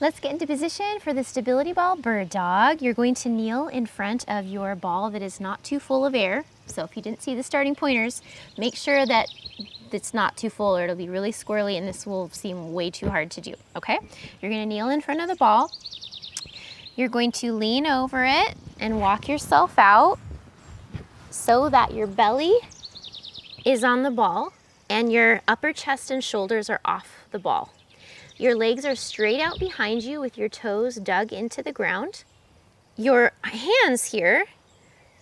Let's get into position for the stability ball bird dog. You're going to kneel in front of your ball that is not too full of air. So if you didn't see the starting pointers, make sure that it's not too full or it'll be really squirrely and this will seem way too hard to do, okay? You're gonna kneel in front of the ball. You're going to lean over it and walk yourself out so that your belly is on the ball and your upper chest and shoulders are off the ball. Your legs are straight out behind you with your toes dug into the ground. Your hands here,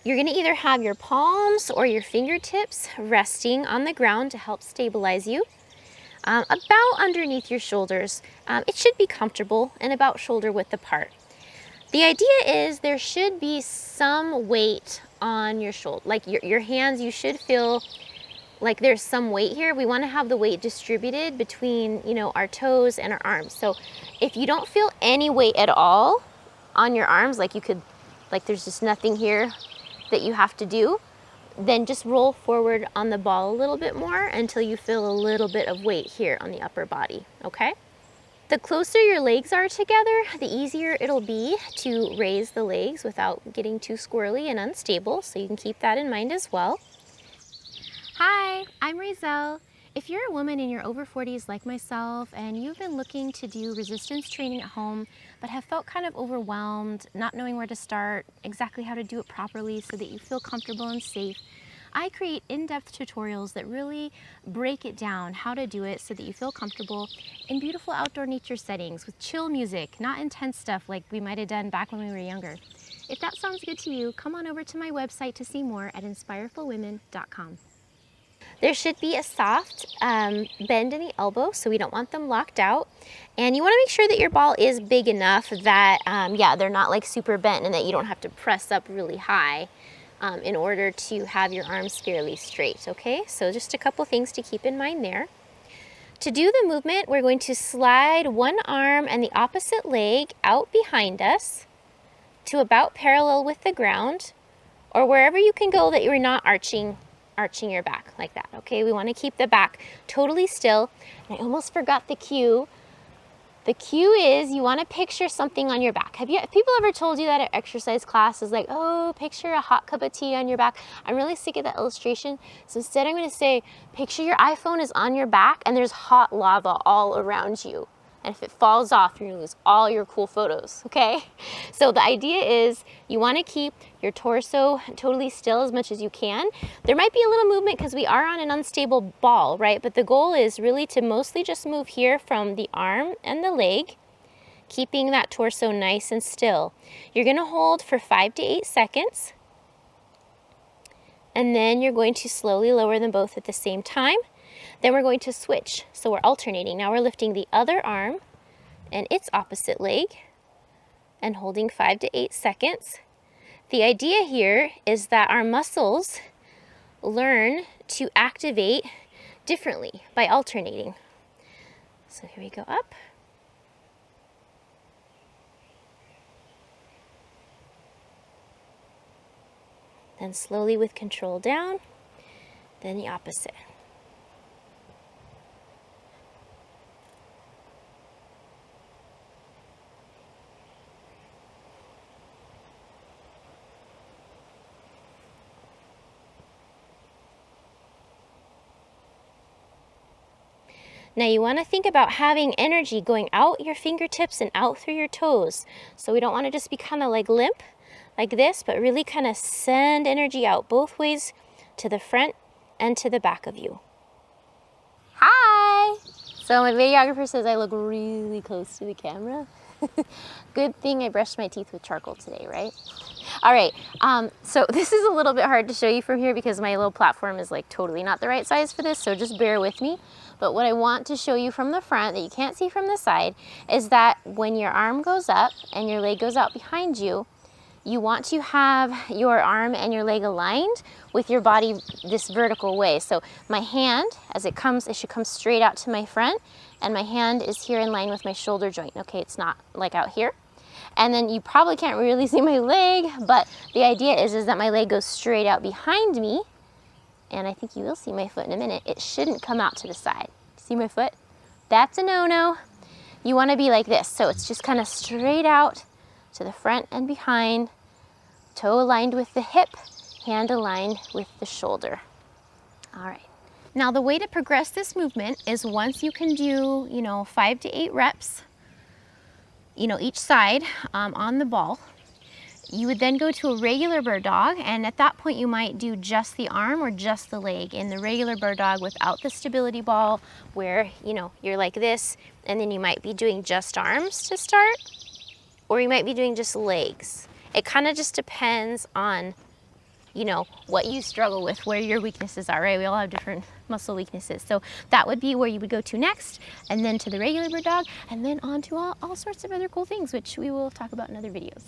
you're gonna either have your palms or your fingertips resting on the ground to help stabilize you. About underneath your shoulders. It should be comfortable and about shoulder width apart. The idea is there should be some weight on your shoulder, like your hands, you should feel like there's some weight here. We want to have the weight distributed between, our toes and our arms. So if you don't feel any weight at all on your arms, like there's just nothing here that you have to do, then just roll forward on the ball a little bit more until you feel a little bit of weight here on the upper body, okay? The closer your legs are together, the easier it'll be to raise the legs without getting too squirrely and unstable, so you can keep that in mind as well. Hi, I'm Razel. If you're a woman in your over 40s like myself and you've been looking to do resistance training at home but have felt kind of overwhelmed, not knowing where to start, exactly how to do it properly so that you feel comfortable and safe, I create in-depth tutorials that really break it down how to do it so that you feel comfortable in beautiful outdoor nature settings with chill music, not intense stuff like we might have done back when we were younger. If that sounds good to you, come on over to my website to see more at inspirefulwomen.com. There should be a soft bend in the elbow, so we don't want them locked out. And you want to make sure that your ball is big enough that, they're not like super bent and that you don't have to press up really high in order to have your arms fairly straight, okay? So just a couple things to keep in mind there. To do the movement, we're going to slide one arm and the opposite leg out behind us to about parallel with the ground, or wherever you can go that you're not arching your back like that, okay? We want to keep the back totally still. And I almost forgot the cue. The cue is you want to picture something on your back. Have people ever told you that at exercise class is like, oh, picture a hot cup of tea on your back? I'm really sick of that illustration. So instead I'm going to say, picture your iPhone is on your back and there's hot lava all around you. And if it falls off, you're gonna lose all your cool photos, okay? So the idea is you wanna keep your torso totally still as much as you can. There might be a little movement because we are on an unstable ball, right? But the goal is really to mostly just move here from the arm and the leg, keeping that torso nice and still. You're gonna hold for 5 to 8 seconds, and then you're going to slowly lower them both at the same time. Then we're going to switch, so we're alternating. Now we're lifting the other arm and its opposite leg and holding 5 to 8 seconds. The idea here is that our muscles learn to activate differently by alternating. So here we go up. Then slowly with control down, then the opposite. Now you want to think about having energy going out your fingertips and out through your toes. So we don't want to just be kind of like limp like this, but really kind of send energy out both ways to the front and to the back of you. Hi! So my videographer says I look really close to the camera. Good thing I brushed my teeth with charcoal today, right? All right, so this is a little bit hard to show you from here because my little platform is like totally not the right size for this, so just bear with me. But what I want to show you from the front that you can't see from the side is that when your arm goes up and your leg goes out behind you, you want to have your arm and your leg aligned with your body this vertical way. So my hand, as it comes, it should come straight out to my front, and my hand is here in line with my shoulder joint. Okay, it's not like out here. And then you probably can't really see my leg, but the idea is that my leg goes straight out behind me, and I think you will see my foot in a minute. It shouldn't come out to the side. See my foot? That's a no-no. you want to be like this. So it's just kind of straight out to the front and behind, toe aligned with the hip, hand aligned with the shoulder. All right. Now the way to progress this movement is once you can do, 5 to 8 reps, each side on the ball, you would then go to a regular bird dog, and at that point you might do just the arm or just the leg in the regular bird dog without the stability ball, where you're like this, and then you might be doing just arms to start, or you might be doing just legs. It kind of just depends on what you struggle with, where your weaknesses are, right? We all have different muscle weaknesses. So that would be where you would go to next, and then to the regular bird dog, and then on to all sorts of other cool things, which we will talk about in other videos.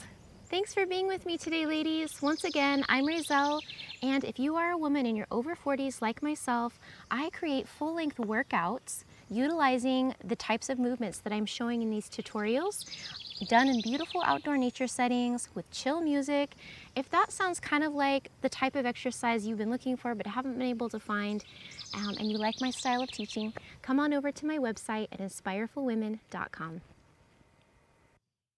Thanks for being with me today, ladies. Once again, I'm Rayzell, and if you are a woman in your over 40s like myself, I create full-length workouts utilizing the types of movements that I'm showing in these tutorials, done in beautiful outdoor nature settings with chill music. If that sounds kind of like the type of exercise you've been looking for but haven't been able to find, and you like my style of teaching, come on over to my website at inspirefulwomen.com.